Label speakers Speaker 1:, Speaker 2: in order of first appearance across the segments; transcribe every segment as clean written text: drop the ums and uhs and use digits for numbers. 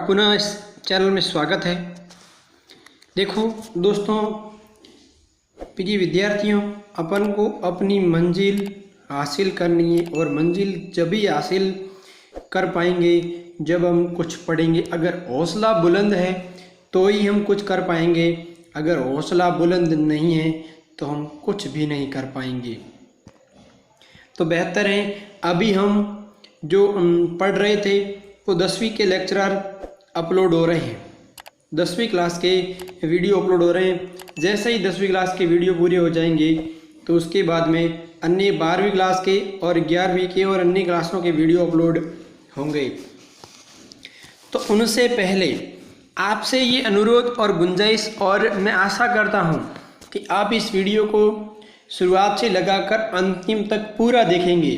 Speaker 1: पुनः इस चैनल में स्वागत है। देखो दोस्तों, प्रिय विद्यार्थियों, अपन को अपनी मंजिल हासिल करनी है और मंजिल जब ही हासिल कर पाएंगे जब हम कुछ पढ़ेंगे। अगर हौसला बुलंद है तो ही हम कुछ कर पाएंगे, अगर हौसला बुलंद नहीं है तो हम कुछ भी नहीं कर पाएंगे। तो बेहतर है, अभी हम जो पढ़ रहे थे वो 10वीं के लेक्चरर अपलोड हो रहे हैं, 10वीं क्लास के वीडियो अपलोड हो रहे हैं। जैसे ही 10वीं क्लास के वीडियो पूरे हो जाएंगे तो उसके बाद में अन्य 12वीं क्लास के और 11वीं के और अन्य क्लासों के वीडियो अपलोड होंगे। तो उनसे पहले आपसे ये अनुरोध और गुंजाइश, और मैं आशा करता हूँ कि आप इस वीडियो को शुरुआत से लगाकर अंतिम तक पूरा देखेंगे,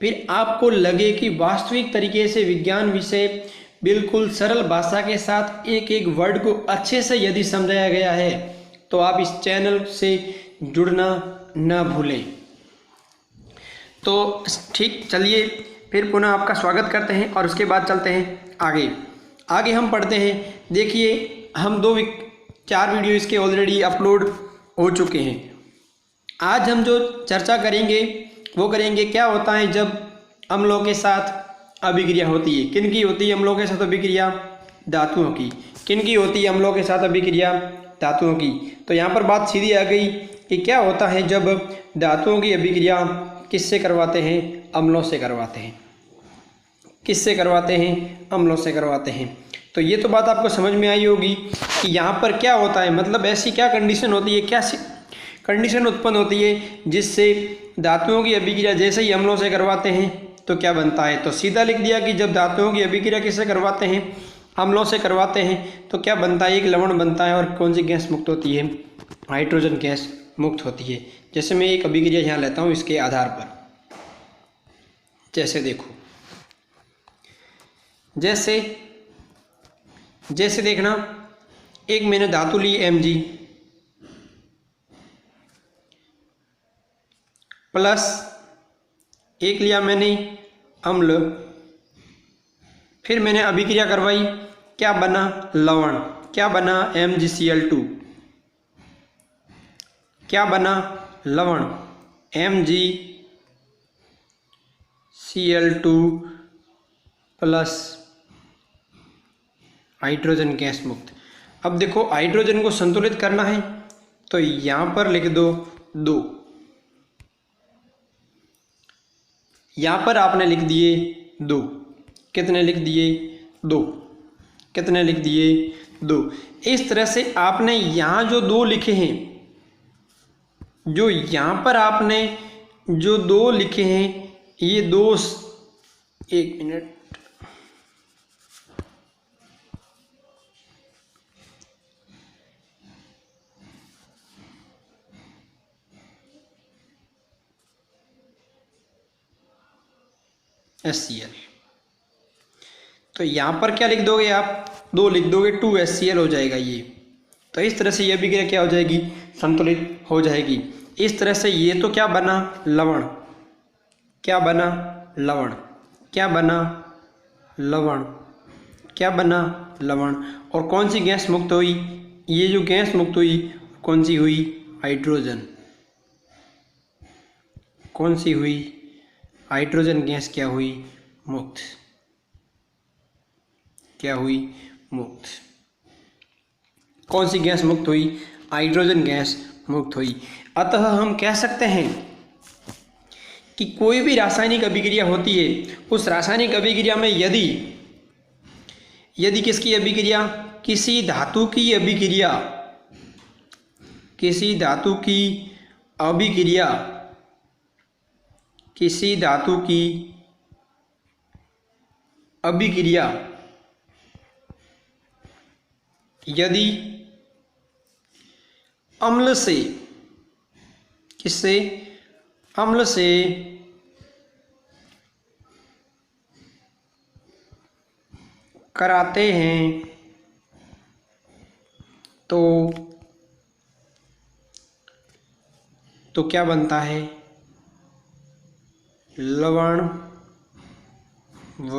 Speaker 1: फिर आपको लगे कि वास्तविक तरीके से विज्ञान विषय बिल्कुल सरल भाषा के साथ एक एक वर्ड को अच्छे से यदि समझाया गया है तो आप इस चैनल से जुड़ना न भूलें। तो ठीक, चलिए फिर पुनः आपका स्वागत करते हैं और उसके बाद चलते हैं आगे हम पढ़ते हैं। देखिए, हम 4 वीडियो इसके ऑलरेडी अपलोड हो चुके हैं। आज हम जो चर्चा करेंगे वो करेंगे क्या होता है जब अम्लों के साथ अभिक्रिया होती है। किन की होती है अम्लों के साथ अभिक्रिया? धातुओं की। किन की होती है अम्लों के साथ अभिक्रिया? धातुओं की। तो यहाँ पर बात सीधी आ गई कि क्या होता है जब धातुओं की अभिक्रिया किससे करवाते हैं? अम्लों से करवाते हैं। किससे करवाते हैं? अम्लों से करवाते हैं। तो ये तो बात आपको समझ में आई होगी कि यहाँ पर क्या होता है, मतलब ऐसी क्या कंडीशन होती है, क्या कंडीशन उत्पन्न होती है जिससे धातुओं की अभिक्रिया जैसे ही अम्लों से करवाते हैं तो क्या बनता है। तो सीधा लिख दिया कि जब धातुओं की अभिक्रिया किससे करवाते हैं? अम्लों से करवाते हैं तो क्या बनता है? एक लवण बनता है। और कौन सी गैस मुक्त होती है? हाइड्रोजन गैस मुक्त होती है। जैसे मैं एक अभिक्रिया यहाँ लेता हूँ इसके आधार पर, जैसे देखो, जैसे देखना, एक मैंने धातु ली Mg प्लस एक लिया मैंने अम्ल, फिर मैंने अभिक्रिया करवाई, क्या बना? लवण। क्या बना? MgCl2। क्या बना? लवण MgCl2 प्लस हाइड्रोजन गैस मुक्त। अब देखो, हाइड्रोजन को संतुलित करना है तो यहाँ पर लिख दो 2। यहाँ पर आपने लिख दिए 2। कितने लिख दिए? 2। कितने लिख दिए? 2। इस तरह से आपने यहाँ जो 2 लिखे हैं, जो यहाँ पर आपने जो 2 लिखे हैं, ये 2, एक मिनट, HCl। तो यहाँ पर क्या लिख दोगे आप? 2 लिख दोगे, 2HCl हो जाएगा ये। तो इस तरह से ये अभिक्रिया क्या हो जाएगी? संतुलित हो जाएगी। इस तरह से ये तो क्या बना? लवण। क्या बना? लवण। क्या बना? लवण। क्या बना? लवण। और कौन सी गैस मुक्त हुई? ये जो गैस मुक्त हुई कौन सी हुई? हाइड्रोजन। कौन सी हुई? हाइड्रोजन गैस क्या हुई? मुक्त। क्या हुई? मुक्त। कौन सी गैस मुक्त हुई? हाइड्रोजन गैस मुक्त हुई। अतः हम कह सकते हैं कि कोई भी रासायनिक अभिक्रिया होती है, उस रासायनिक अभिक्रिया में यदि किसकी अभिक्रिया? किसी धातु की अभिक्रिया, किसी धातु की अभिक्रिया, किसी धातु की अभिक्रिया यदि अम्ल से, किससे? अम्ल से कराते हैं तो क्या बनता है? लवण व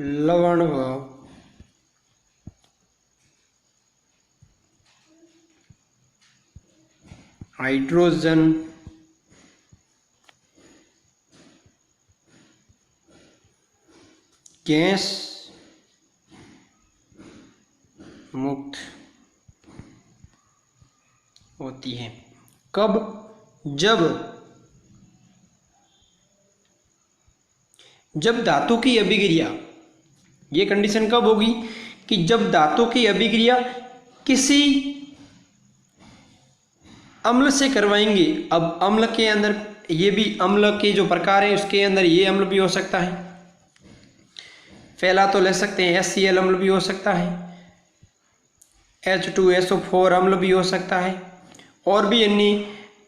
Speaker 1: लवण व हाइड्रोजन गैस मुक्त होती है। कब? जब धातु की अभिक्रिया, ये कंडीशन कब होगी कि जब धातु की अभिक्रिया किसी अम्ल से करवाएंगे। अब अम्ल के अंदर ये भी अम्ल के जो प्रकार है उसके अंदर ये अम्ल भी हो सकता है। पहला तो ले सकते हैं HCl अम्ल भी हो सकता है, H2SO4 अम्ल भी हो सकता है, और भी अन्य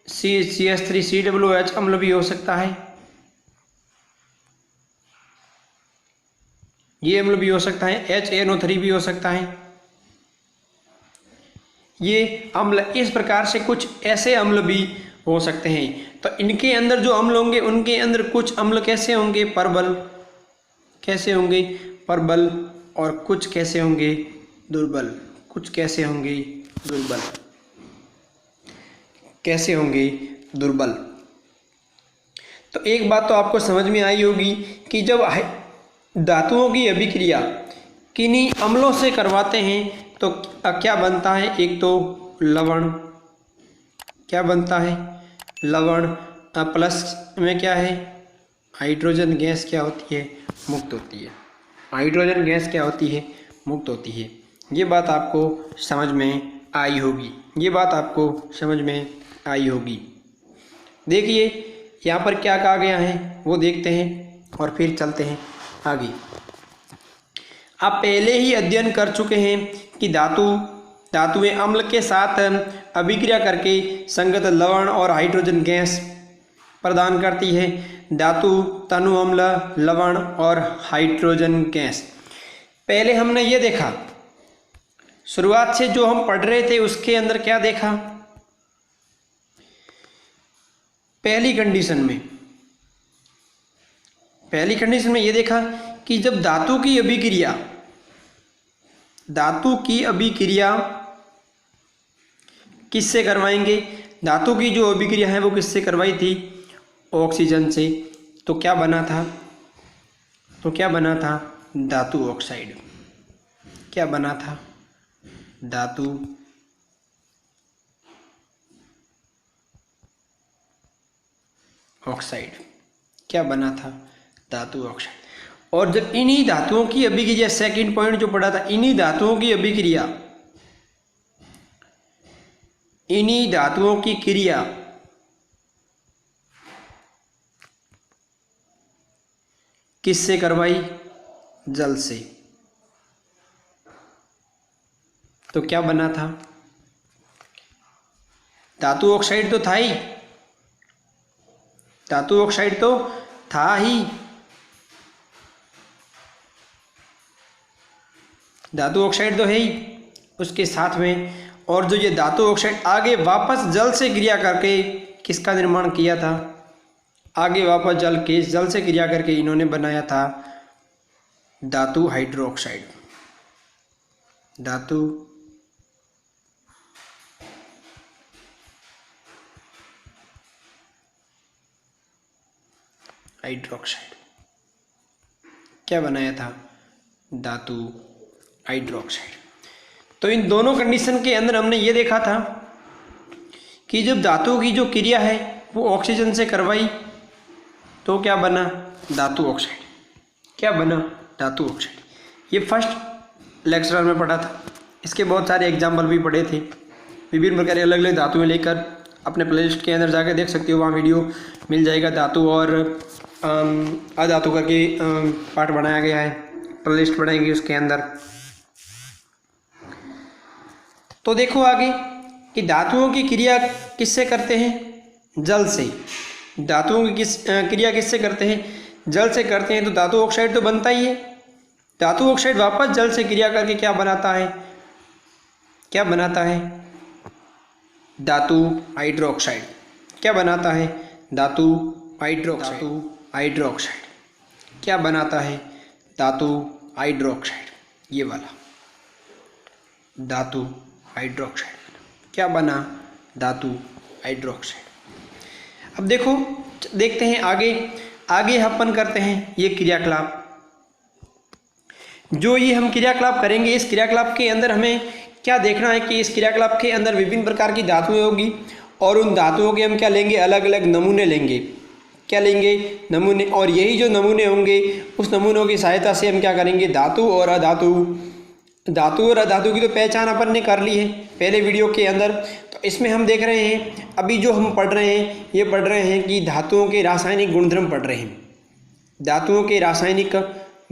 Speaker 1: CH3COOH अम्ल भी हो सकता है। ये अम्ल भी हो सकता है, HNO3 भी हो सकता है। ये अम्ल इस प्रकार से कुछ ऐसे अम्ल भी हो सकते हैं। तो इनके अंदर जो अम्ल होंगे उनके अंदर कुछ अम्ल कैसे होंगे? प्रबल। कैसे होंगे? प्रबल। और कुछ कैसे होंगे? दुर्बल। कुछ कैसे होंगे? दुर्बल। कैसे होंगे? दुर्बल। तो एक बात तो आपको समझ में आई होगी कि जब धातुओं की अभिक्रिया किन्हीं अम्लों से करवाते हैं तो क्या बनता है? एक तो लवण। क्या बनता है? लवण। प्लस में क्या है? हाइड्रोजन गैस क्या होती है? मुक्त होती है। हाइड्रोजन गैस क्या होती है? मुक्त होती है। ये बात आपको समझ में आई होगी। ये बात आपको समझ में आई होगी। देखिए यहाँ पर क्या कहा गया है वो देखते हैं और फिर चलते हैं आगे। आप पहले ही अध्ययन कर चुके हैं कि धातुएं अम्ल के साथ अभिक्रिया करके संगत लवण और हाइड्रोजन गैस प्रदान करती है। धातु, तनु अम्ल, लवण और हाइड्रोजन गैस। पहले हमने ये देखा, शुरुआत से जो हम पढ़ रहे थे उसके अंदर क्या देखा? पहली कंडीशन में ये देखा कि जब धातु की अभिक्रिया किससे करवाएंगे? धातु की जो अभिक्रिया है वो किससे करवाई थी? ऑक्सीजन से। तो क्या बना था? धातु ऑक्साइड। क्या बना था? धातु ऑक्साइड। क्या बना था? धातु ऑक्साइड। और जब इन्हीं धातुओं की अभिक्रिया, सेकंड पॉइंट जो पढ़ा था, इन्हीं धातुओं की क्रिया किससे करवाई? जल से। तो क्या बना था? धातु ऑक्साइड तो था ही। धातु ऑक्साइड तो था ही। धातु ऑक्साइड तो है ही उसके साथ में। और जो ये धातु ऑक्साइड आगे वापस जल से क्रिया करके किसका निर्माण किया था? आगे वापस जल से क्रिया करके इन्होंने बनाया था धातु हाइड्रोक्साइड। धातु हाइड्रोक्साइड। क्या बनाया था? धातु हाइड्रोक्साइड। तो इन दोनों कंडीशन के अंदर हमने ये देखा था कि जब धातु की जो क्रिया है वो ऑक्सीजन से करवाई तो क्या बना? धातु ऑक्साइड। क्या बना? धातु ऑक्साइड। ये फर्स्ट लेक्चर में पढ़ा था। इसके बहुत सारे एग्जाम्पल भी पढ़े थे। विभिन्न प्रकार अलग अलग धातुएं लेकर अपने प्लेलिस्ट के अंदर जाकर देख सकते हो, वहाँ वीडियो मिल जाएगा। धातु और अधातु करके पार्ट बनाया गया है, प्लेलिस्ट बनाएंगे उसके अंदर। तो देखो आगे कि धातुओं की क्रिया किससे करते हैं? जल से। धातुओं की क्रिया किससे करते हैं? जल से करते हैं। तो धातु ऑक्साइड तो बनता ही है। धातु ऑक्साइड वापस जल से क्रिया करके क्या बनाता है? क्या बनाता है? धातु हाइड्रोक्साइड। क्या बनाता है? धातु हाइड्रोक्साइड। क्या बनाता है? धातु हाइड्रोक्साइड, ये वाला धातु हाइड्रोक्साइड क्या बना, धातु हाइड्रोक्साइड। अब देखो देखते हैं आगे अपन करते हैं ये क्रियाकलाप। जो ये हम क्रियाकलाप करेंगे, इस क्रियाकलाप के अंदर हमें क्या देखना है कि इस क्रियाकलाप के अंदर विभिन्न प्रकार की धातुएं होगी और उन धातुओं के हम क्या लेंगे, अलग अलग नमूने लेंगे। क्या लेंगे, नमूने। और यही जो नमूने होंगे उस नमूनों की सहायता से हम क्या करेंगे, धातु और अधातु की तो पहचान अपन ने कर ली है पहले वीडियो के अंदर। तो इसमें हम देख रहे हैं अभी जो हम पढ़ रहे हैं, ये पढ़ रहे हैं कि धातुओं के रासायनिक गुणधर्म पढ़ रहे हैं, धातुओं के रासायनिक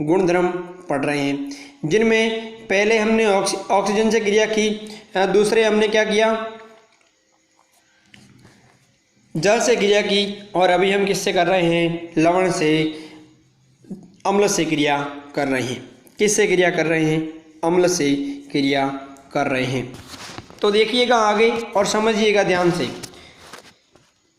Speaker 1: गुणधर्म पढ़ रहे हैं, जिनमें पहले हमने ऑक्सीजन से क्रिया की, दूसरे हमने क्या किया, जल से क्रिया की, और अभी हम किससे कर रहे हैं, लवण से, अम्ल से क्रिया कर रहे हैं। किससे क्रिया कर रहे हैं, अम्ल से क्रिया कर रहे हैं। तो देखिएगा आगे और समझिएगा ध्यान से।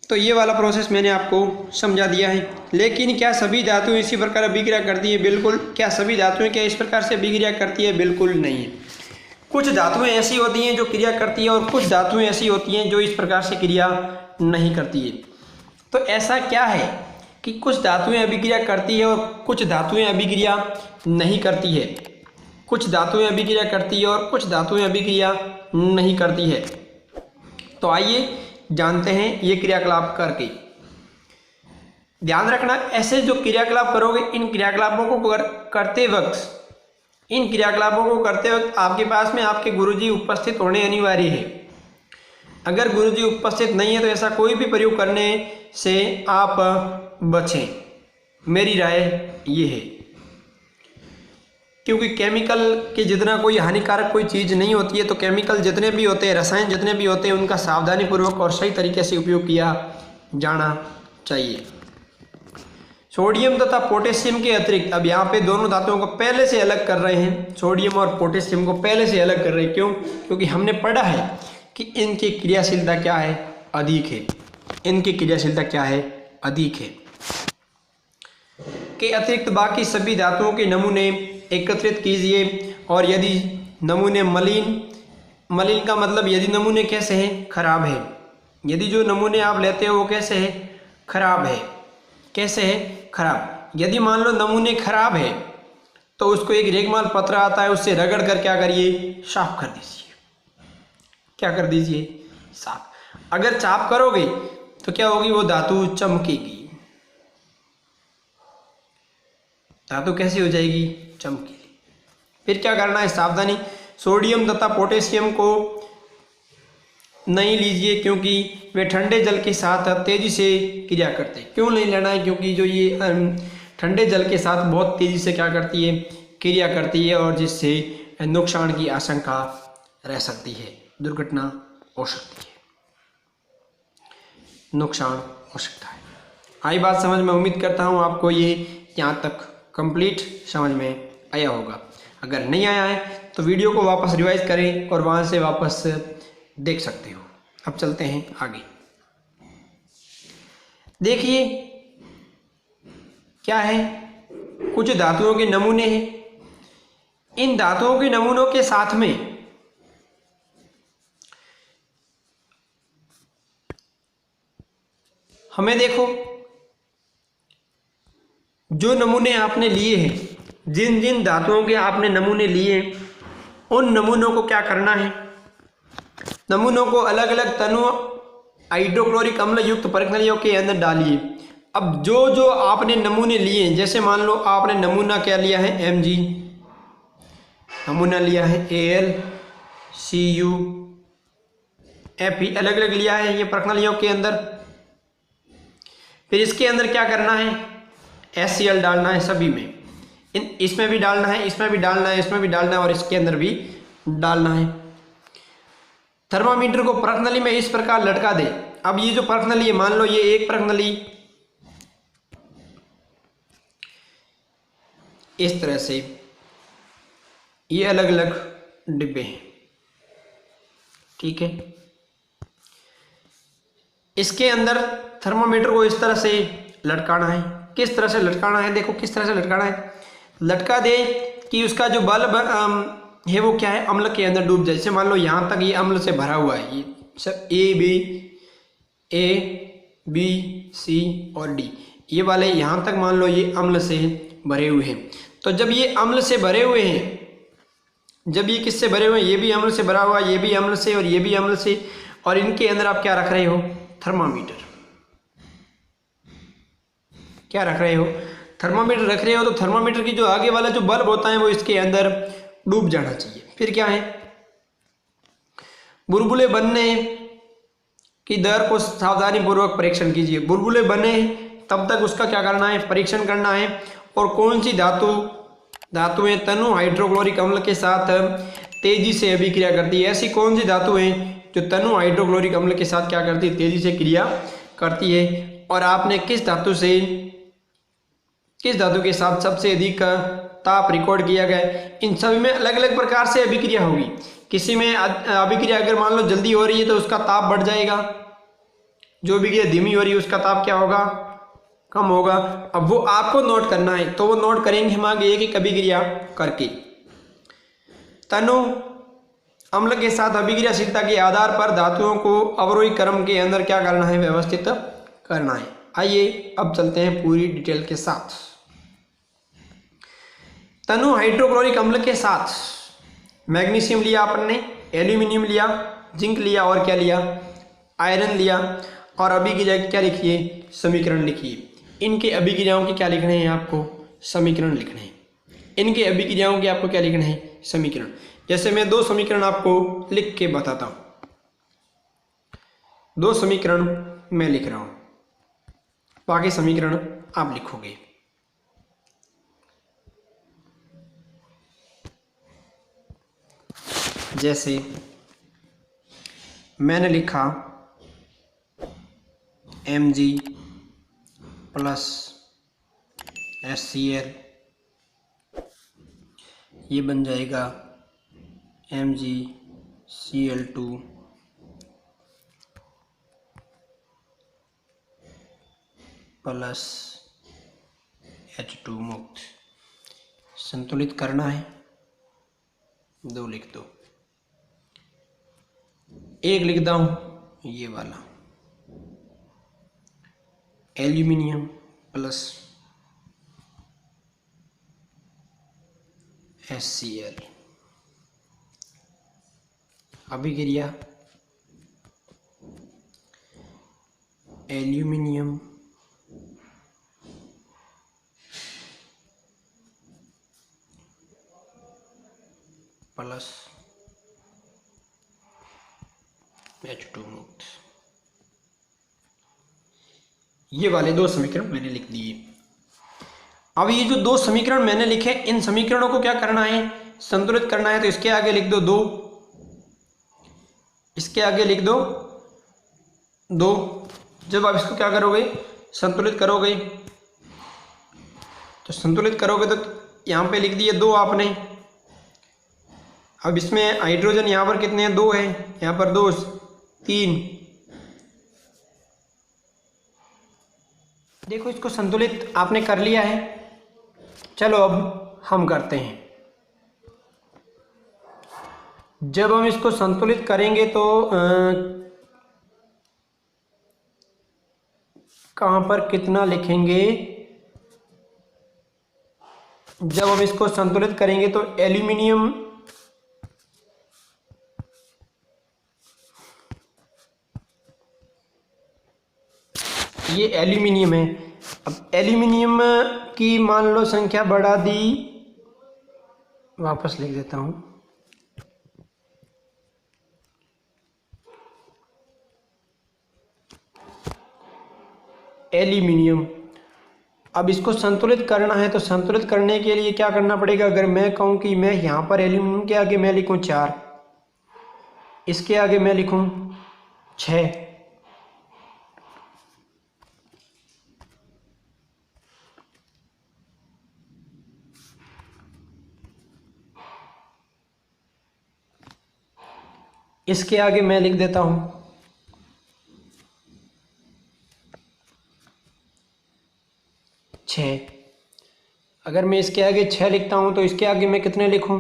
Speaker 1: तो ये वाला प्रोसेस मैंने आपको समझा दिया है। लेकिन क्या सभी धातुएं इसी प्रकार अभिक्रिया करती है? बिल्कुल। क्या सभी धातुएं क्या इस प्रकार से अभिक्रिया करती है? बिल्कुल नहीं है। कुछ धातुएं ऐसी होती हैं जो क्रिया करती है और कुछ धातुएं ऐसी होती हैं जो इस प्रकार से क्रिया नहीं करती है। तो ऐसा क्या है कि कुछ धातुएं अभिक्रिया करती है और कुछ धातुएं अभिक्रिया नहीं करती है, कुछ धातुएं अभिक्रिया करती है और कुछ धातुएं अभिक्रिया नहीं करती है। तो आइए जानते हैं ये क्रियाकलाप करके। ध्यान रखना, ऐसे जो क्रियाकलाप करोगे, इन क्रियाकलापों को करते वक्त आपके पास में आपके गुरुजी उपस्थित होने अनिवार्य है। अगर गुरुजी उपस्थित नहीं है तो ऐसा कोई भी प्रयोग करने से आप बचें, मेरी राय ये है। क्योंकि केमिकल के जितना कोई हानिकारक कोई चीज़ नहीं होती है, तो केमिकल जितने भी होते हैं, रसायन जितने भी होते हैं, उनका सावधानीपूर्वक और सही तरीके से उपयोग किया जाना चाहिए। सोडियम तथा पोटेशियम के अतिरिक्त, अब यहाँ पे दोनों धातुओं को पहले से अलग कर रहे हैं, सोडियम और पोटेशियम को पहले से अलग कर रहे हैं। क्यों? क्योंकि हमने पढ़ा है कि इनकी क्रियाशीलता क्या है, अधिक है। इनकी क्रियाशीलता क्या है, अधिक है। के अतिरिक्त बाकी सभी धातुओं के नमूने एकत्रित कीजिए, और यदि नमूने मलिन का मतलब यदि नमूने कैसे हैं, खराब है। यदि जो नमूने आप लेते हो वो कैसे है, खराब है। कैसे है, खराब। यदि मान लो नमूने खराब है तो उसको एक रेगमाल पत्र आता है, उससे रगड़ कर क्या करिए, साफ कर दीजिए। क्या कर दीजिए, साफ। अगर साफ करोगे तो क्या होगी, वो धातु चमकेगी। धातु कैसी हो जाएगी, चमकीली। फिर क्या करना है, सावधानी, सोडियम तथा पोटेशियम को नहीं लीजिए क्योंकि वे ठंडे जल के साथ तेजी से क्रिया करते हैं। क्यों नहीं लेना है, क्योंकि जो ये ठंडे जल के साथ बहुत तेजी से क्या करती है, क्रिया करती है, और जिससे नुकसान की आशंका रह सकती है, दुर्घटना हो सकती है, नुकसान हो सकता है। आई बात समझ में? उम्मीद करता हूँ आपको ये यहाँ तक कंप्लीट समझ में आया होगा। अगर नहीं आया है तो वीडियो को वापस रिवाइज करें और वहाँ से वापस देख सकते हो। अब चलते हैं आगे। देखिए क्या है, कुछ धातुओं के नमूने हैं। इन धातुओं के नमूनों के साथ में हमें देखो, जो नमूने आपने लिए हैं, जिन जिन धातुओं के आपने नमूने लिए, उन नमूनों को क्या करना है, नमूनों को अलग अलग तनु हाइड्रोक्लोरिक अम्ल युक्त परखनलियों के अंदर डालिए। अब जो जो आपने नमूने लिए, जैसे मान लो आपने नमूना क्या लिया है, Mg, नमूना लिया है Al, Cu, Fe, अलग अलग लिया है ये परखनलियों के अंदर। फिर इसके अंदर क्या करना है, HCl डालना है सभी में। इसमें भी डालना है, इसमें भी डालना है, इसमें भी डालना है, और इसके अंदर भी डालना है। थर्मामीटर को परखनली में इस प्रकार लटका दे। अब ये जो परखनली है, मान लो ये एक परखनली इस तरह से, ये अलग अलग डिब्बे हैं, ठीक है। इसके अंदर थर्मामीटर को इस तरह से लटकाना है। किस तरह से लटकाना है, देखो किस तरह से लटकाना है, लटका दे कि उसका जो बल्ब है वो क्या है, अम्ल के अंदर डूब जाए। जैसे मान लो यहाँ तक ये अम्ल से भरा हुआ है, ये सब A B C और D, ये वाले यहाँ तक मान लो ये अम्ल से भरे हुए हैं। तो जब ये अम्ल से भरे हुए हैं, जब ये किससे भरे हुए हैं, ये भी अम्ल से भरा हुआ है, ये भी अम्ल से और ये भी अम्ल से, और इनके अंदर आप क्या रख रहे हो, थर्मामीटर। क्या रख रहे हो, थर्मामीटर रख रहे हो। तो थर्मामीटर की जो आगे वाला जो बल्ब होता है वो इसके अंदर डूब जाना चाहिए। फिर क्या है, बुलबुले बनने की दर को सावधानी पूर्वक परीक्षण कीजिए। बुलबुले बने तब तक उसका क्या करना है, परीक्षण करना है। और कौन सी धातुएं तनु हाइड्रोक्लोरिक अम्ल के साथ तेजी से अभिक्रिया करती है। ऐसी कौन सी धातु है जो तनु हाइड्रोक्लोरिक अम्ल के साथ क्या करती है, तेजी से क्रिया करती है। और आपने किस धातु के साथ सबसे अधिक ताप रिकॉर्ड किया गया है। इन सभी में अलग अलग प्रकार से अभिक्रिया होगी। किसी में अभिक्रिया अगर मान लो जल्दी हो रही है तो उसका ताप बढ़ जाएगा, जो अभिक्रिया धीमी हो रही है उसका ताप क्या होगा, कम होगा। अब वो आपको नोट करना है, तो वो नोट करेंगे हम आगे एक एक अभिक्रिया करके। तनु अम्ल के साथ अभिक्रियाशीलता के आधार पर धातुओं को अवरोही क्रम के अंदर क्या करना है, व्यवस्थित करना है। आइए अब चलते हैं पूरी डिटेल के साथ। तनु हाइड्रोक्लोरिक अम्ल के साथ मैग्नीशियम लिया अपन ने, एल्यूमिनियम लिया, जिंक लिया और क्या लिया, आयरन लिया। और अभिक्रिया क्या लिखिए, समीकरण लिखिए। इनके अभिक्रियाओं के क्या लिखने हैं, आपको समीकरण लिखने हैं। इनके अभिक्रियाओं के आपको क्या लिखना है, समीकरण। जैसे मैं दो समीकरण आपको लिख के बताता हूं। दो समीकरण मैं लिख रहा हूं, बाकी समीकरण आप लिखोगे। जैसे मैंने लिखा Mg प्लस HCl, ये बन जाएगा MgCl2 प्लस H2 मुक्त। संतुलित करना है, दो लिख दो। एक लिख दो ये वाला, एल्यूमिनियम प्लस HCl। अभिक्रिया एल्यूमिनियम प्लस H2 मुक्त। ये वाले दो समीकरण मैंने लिख दिए। अब ये जो दो समीकरण मैंने लिखे, इन समीकरणों को क्या करना है, संतुलित करना है। तो इसके आगे लिख दो दो, इसके आगे लिख दो दो। जब आप इसको क्या करोगे, संतुलित करोगे, तो संतुलित करोगे तो यहाँ पे लिख दिए दो आपने। अब इसमें हाइड्रोजन यहाँ पर कितने हैं, दो है, यहाँ पर दो, तीन। देखो इसको संतुलित आपने कर लिया है। चलो अब हम करते हैं। जब हम इसको संतुलित करेंगे तो कहाँ पर कितना लिखेंगे। जब हम इसको संतुलित करेंगे तो एल्यूमिनियम ये एल्यूमिनियम है। अब एल्यूमिनियम की मान लो संख्या बढ़ा दी, वापस लिख देता हूं। एल्यूमिनियम, अब इसको संतुलित करना है तो संतुलित करने के लिए क्या करना पड़ेगा। अगर मैं कहूं कि मैं यहां पर एल्यूमिनियम के आगे मैं लिखूं 4, इसके आगे मैं लिखूं 6, इसके आगे मैं लिख देता हूं 6। अगर मैं इसके आगे 6 लिखता हूँ तो इसके आगे मैं कितने लिखूँ?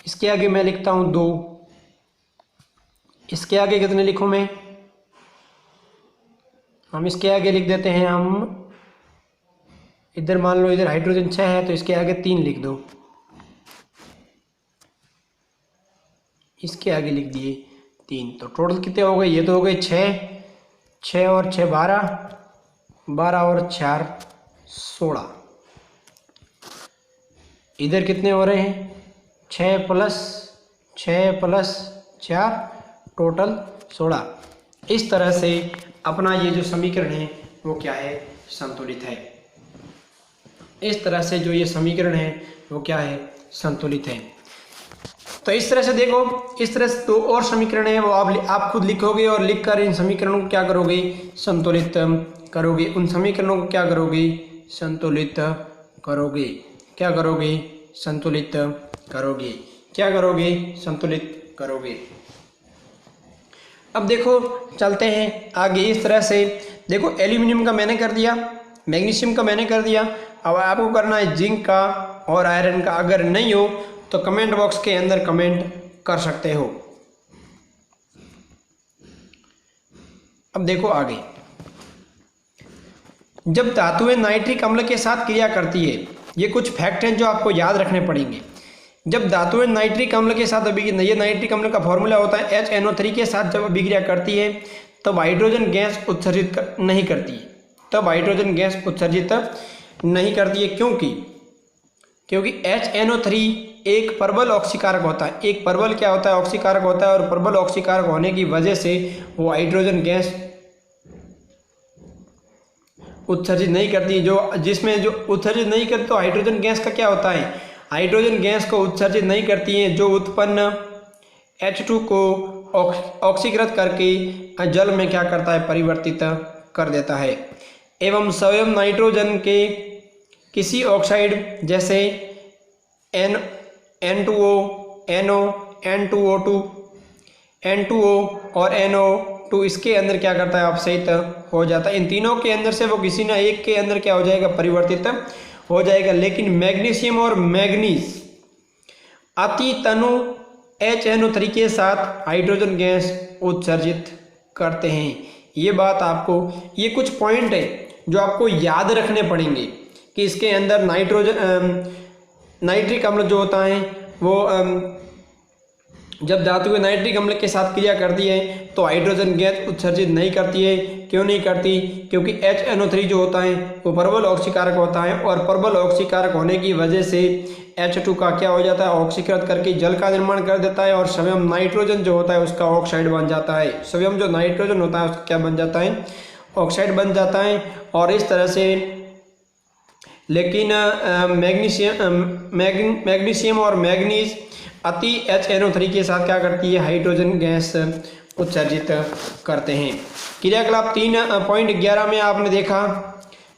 Speaker 1: इसके आगे मैं लिखता हूँ 2। इसके आगे कितने लिखूँ मैं? हम इसके आगे लिख देते हैं, हम इधर मान लो इधर हाइड्रोजन 6 है तो इसके आगे 3 लिख दो। इसके आगे लिख दिए 3। तो टोटल कितने हो गए? ये तो हो गए 6, 6 और 6 12, 12 और 4 16। इधर कितने हो रहे हैं? 6 प्लस 4 टोटल 16। इस तरह से अपना ये जो समीकरण है वो क्या है? संतुलित है। इस तरह से जो ये समीकरण है वो क्या है? संतुलित है। तो इस तरह से देखो, इस तरह से 2 और समीकरण है वो आप खुद लिखोगे और लिखकर इन समीकरणों को क्या करोगे? संतुलित करोगे। उन समीकरणों को क्या करोगे? संतुलित करोगे। क्या करोगे? संतुलित करोगे। क्या करोगे? संतुलित करोगे। अब देखो चलते हैं आगे। इस तरह से देखो, एल्यूमिनियम का मैंने कर दिया, मैग्नीशियम का मैंने कर दिया। अब आपको करना है जिंक का और आयरन का। अगर नहीं हो तो कमेंट बॉक्स के अंदर कमेंट कर सकते हो। अब देखो आगे, जब धातुएं नाइट्रिक अम्ल के साथ क्रिया करती है, ये कुछ फैक्ट हैं जो आपको याद रखने पड़ेंगे। जब धातुएं नाइट्रिक अम्ल के साथ अभिक्रिया, ये नाइट्रिक अम्ल का फॉर्मूला होता है HNO3 के साथ जब अभिक्रिया करती है तब हाइड्रोजन गैस उत्सर्जित नहीं करती है। तब हाइड्रोजन गैस उत्सर्जित नहीं करती है। क्योंकि HNO3 एक प्रबल ऑक्सीकारक होता है। एक प्रबल क्या होता है? ऑक्सीकारक होता है। और प्रबल ऑक्सीकारक होने की वजह से वो हाइड्रोजन गैस उत्सर्जित नहीं करती। जिसमें जो उत्सर्जित नहीं करती तो हाइड्रोजन गैस का क्या होता है? हाइड्रोजन गैस को उत्सर्जित नहीं करती है, जो उत्पन्न H2 को ऑक्सीकृत करके जल में क्या करता है? परिवर्तित कर देता है। एवं स्वयं नाइट्रोजन के किसी ऑक्साइड जैसे N2O, NO, N2O2, N2O और NO2 इसके अंदर क्या करता है? अपचयित हो जाता है। इन तीनों के अंदर से वो किसी न एक के अंदर क्या हो जाएगा? परिवर्तित हो जाएगा। लेकिन मैग्नीशियम और मैग्नीज अति तनु HNO3 के साथ हाइड्रोजन गैस उत्सर्जित करते हैं। ये बात आपको, ये कुछ पॉइंट है जो आपको याद रखने पड़ेंगे कि इसके अंदर नाइट्रिक अम्ल जो होता है वो जब धातु नाइट्रिक अम्ल के साथ क्रिया करती है तो हाइड्रोजन गैस उत्सर्जित नहीं करती है। क्यों नहीं करती? क्योंकि HNO3 जो होता है वो प्रबल ऑक्सीकारक होता है। और प्रबल ऑक्सीकारक होने की वजह से H2 का क्या हो जाता है? ऑक्सीकृत करके जल का निर्माण कर देता है। और स्वयं नाइट्रोजन जो होता है उसका ऑक्साइड बन जाता है। स्वयं जो नाइट्रोजन होता है उसका क्या बन जाता है? ऑक्साइड बन जाता है। और इस तरह से, लेकिन मैग्नीशियम और मैग्नीज अति HNO3 के साथ क्या करती है? हाइड्रोजन गैस उत्सर्जित करते हैं। क्रियाकलाप 3.11 में आपने देखा,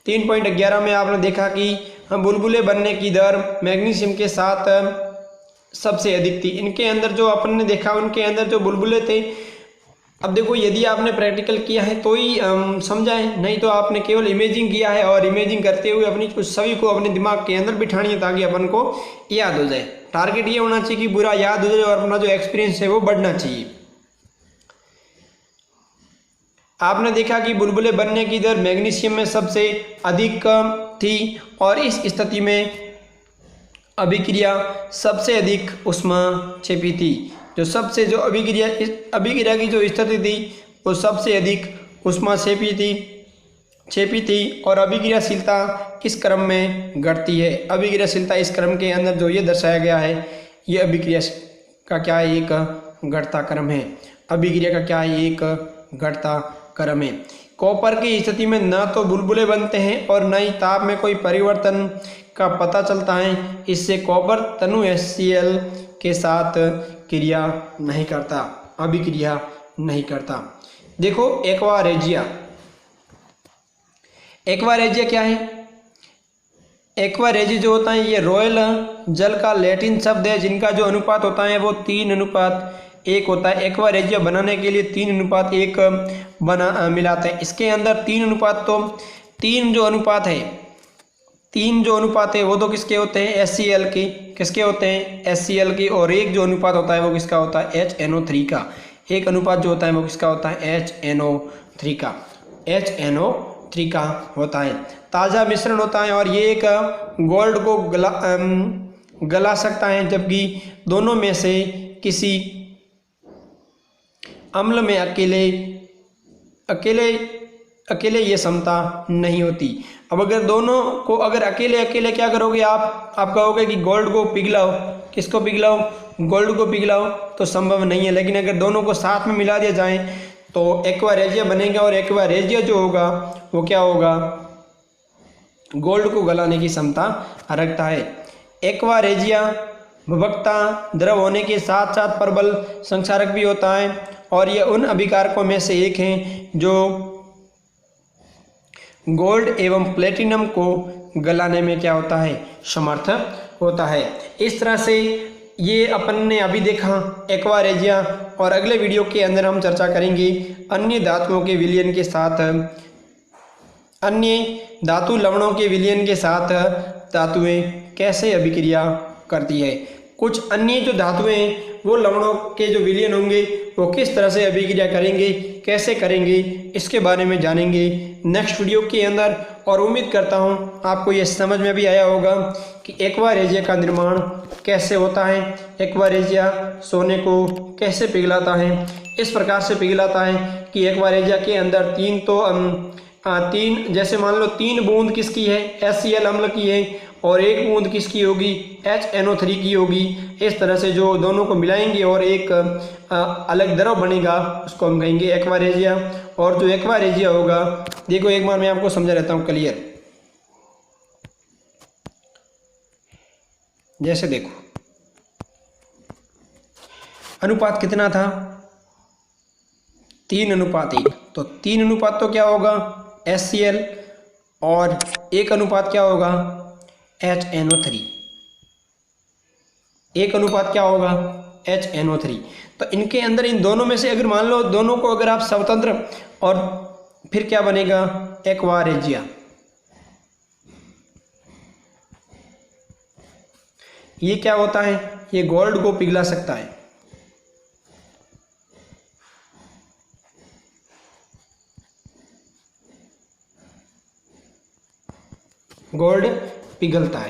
Speaker 1: 3.11 में आपने देखा कि बुलबुले बनने की दर मैग्नीशियम के साथ सबसे अधिक थी। इनके अंदर जो अपन ने देखा, उनके अंदर जो बुलबुले थे, अब देखो यदि आपने प्रैक्टिकल किया है तो ही समझा है, नहीं तो आपने केवल इमेजिंग किया है। और इमेजिंग करते हुए अपनी कुछ सभी को अपने दिमाग के अंदर बिठानी है ताकि अपन को याद हो जाए। टारगेट ये होना चाहिए कि पूरा याद हो जाए और अपना जो एक्सपीरियंस है वो बढ़ना चाहिए। आपने देखा कि बुलबुले बनने की दर मैग्नीशियम में सबसे अधिक थी और इस स्थिति में अभिक्रिया सबसे अधिक ऊष्माक्षेपी थी। जो सबसे जो अभिक्रिया की जो स्थिति थी वो सबसे अधिक ऊष्माक्षेपी थी और अभिक्रियाशीलता इस क्रम में घटती है। अभिक्रियाशीलता इस क्रम के अंदर जो ये दर्शाया गया है, ये अभिक्रिया का क्या है? एक घटता क्रम है। अभिक्रिया का क्या है? एक घटता क्रम है। कॉपर की स्थिति में न तो बुलबुले बनते हैं और न ही ताप में कोई परिवर्तन का पता चलता है। इससे कॉपर तनु HCl के साथ क्रिया नहीं करता, अभिक्रिया नहीं करता। देखो एक्वारेजिया क्या है? एक्वारेजी जो होता है ये रॉयल जल का लैटिन शब्द है जिनका जो अनुपात होता है वो 3:1 होता है। एक्वारेजिया बनाने के लिए 3:1 मिलाते हैं। इसके अंदर 3 अनुपात, तो 3 जो अनुपात है तीन जो अनुपात है वो तो किसके होते हैं, HCl के, किसके होते हैं, HCl के। और एक जो अनुपात होता है वो किसका होता है, HNO3 का। एक अनुपात जो होता है वो किसका होता है, HNO3 का, HNO3 का होता है। ताज़ा मिश्रण होता है और ये एक गोल्ड को गला सकता है, जबकि दोनों में से किसी अम्ल में अकेले ये क्षमता नहीं होती। अब अगर दोनों को अगर अकेले क्या करोगे आप कहोगे कि गोल्ड को पिघलाओ, किसको पिघलाओ, गोल्ड को पिघलाओ, तो संभव नहीं है। लेकिन अगर दोनों को साथ में मिला दिया जाए तो एक्वा रेजिया बनेगा और एक्वा रेजिया जो होगा वो क्या होगा, गोल्ड को गलाने की क्षमता रखता है। एक्वा रेजिया भभकता द्रव होने के साथ साथ प्रबल संक्षारक भी होता है और यह उन अभिकारकों में से एक है जो गोल्ड एवं प्लेटिनम को गलाने में क्या होता है, समर्थ होता है। इस तरह से ये अपन ने अभी देखा एक्वा रेजिया, और अगले वीडियो के अंदर हम चर्चा करेंगे अन्य धातुओं के विलयन के साथ, अन्य धातु लवणों के विलयन के साथ धातुएं कैसे अभिक्रिया करती है। कुछ अन्य जो धातुएं वो लवणों के जो विलयन होंगे वो किस तरह से अभिक्रिया करेंगे, कैसे करेंगे, इसके बारे में जानेंगे नेक्स्ट वीडियो के अंदर। और उम्मीद करता हूँ आपको ये समझ में भी आया होगा कि एक्वा रेजिया का निर्माण कैसे होता है, एक्वा रेजिया सोने को कैसे पिघलाता है। इस प्रकार से पिघलाता है कि एक्वा रेजिया के अंदर तीन जैसे मान लो 3 बूंद किसकी है, HCl अम्ल की है, और 1 बूंद किसकी होगी, HNO3 की होगी। इस तरह से जो दोनों को मिलाएंगे और एक अलग द्रव बनेगा उसको हम कहेंगे एक्वा रेजिया। और जो एक्वा रेजिया होगा, देखो एक बार मैं आपको समझा रहता हूँ क्लियर। जैसे देखो अनुपात कितना था, 3:1, तो 3 तो क्या होगा HCl और 1 अनुपात क्या होगा HNO3, 1 अनुपात क्या होगा HNO3। तो इनके अंदर इन दोनों में से अगर मान लो दोनों को अगर आप स्वतंत्र, और फिर क्या बनेगा एक्वा रेजिया। ये क्या होता है, ये गोल्ड को पिघला सकता है, गोल्ड पिघलता है।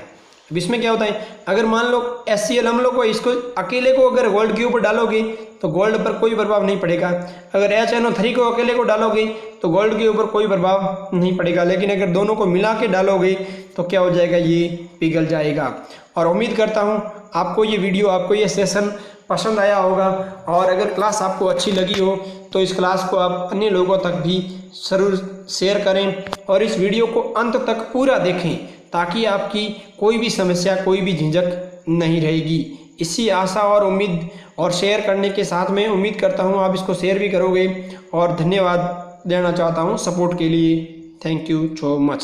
Speaker 1: अब इसमें क्या होता है, अगर मान लो HCl अम्लों को इसको अकेले को अगर गोल्ड के ऊपर डालोगे तो गोल्ड पर कोई प्रभाव नहीं पड़ेगा। अगर HNO3 को अकेले को डालोगे तो गोल्ड के ऊपर कोई प्रभाव नहीं पड़ेगा। लेकिन अगर दोनों को मिला के डालोगे तो क्या हो जाएगा, ये पिघल जाएगा। और उम्मीद करता हूँ आपको ये वीडियो, आपको ये सेशन पसंद आया होगा। और अगर क्लास आपको अच्छी लगी हो तो इस क्लास को आप अन्य लोगों तक भी ज़रूर शेयर करें और इस वीडियो को अंत तक पूरा देखें, ताकि आपकी कोई भी समस्या, कोई भी झिझक नहीं रहेगी। इसी आशा और उम्मीद और शेयर करने के साथ में उम्मीद करता हूँ आप इसको शेयर भी करोगे। और धन्यवाद देना चाहता हूँ सपोर्ट के लिए। Thank you so much.